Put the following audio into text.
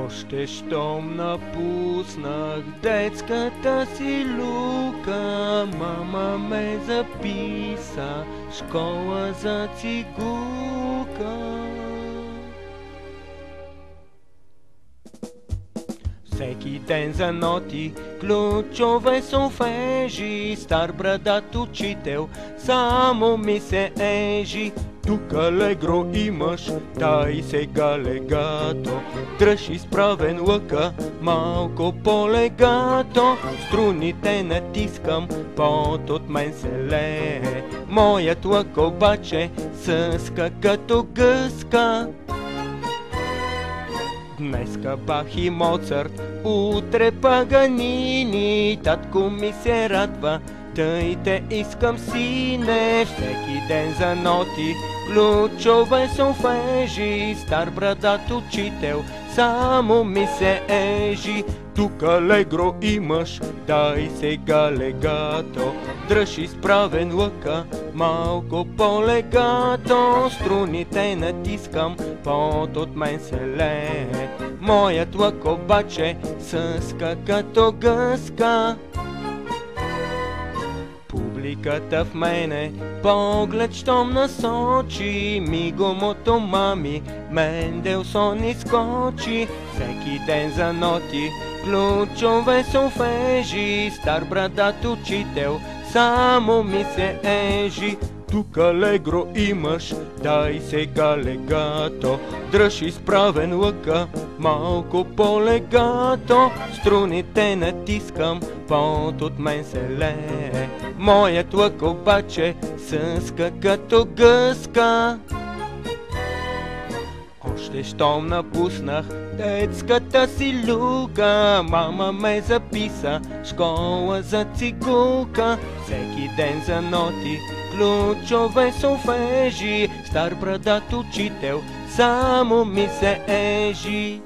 Още щом напуснах детската си люка, мама ме записа школа за цигулка. Всеки ден за ноти, ключове солфежи, стар брадат учител само ми се ежи. Тук алегро имаш, дай сега легато, дръж изправен лъка, малко по-легато. Струните натискам, пот от мен се лее, моят лък обаче съска като гъска. Днеска Бах и Моцарт, утре Паганини, татко ми се радва, тъй те искам, сине. Всеки ден за ноти, ключове солфежи, стар брадат учител само ми се ежи. Тук алегро имаш, дай сега легато, дръж изправен лъка, малко по-легато. Струните натискам, пот от мен се лее, моят лък обаче съска като гъска. Публиката в мене поглед щом насочи, мигом от ума ми Менделсон изскочи. Всеки ден за ноти, ключове солфежи, стар брадат учител само ми се ежи. Тук алегро имаш, дай сега легато, дръж изправен лъка, малко по-легато. Струните натискам, пот от мен се лее, моят лък обаче съска като гъска. Още щом напуснах детската си люка, мама ме записа школа за цигулка. Всеки ден за ноти, ключове солфежи, стар брадат учител само ми се ежи.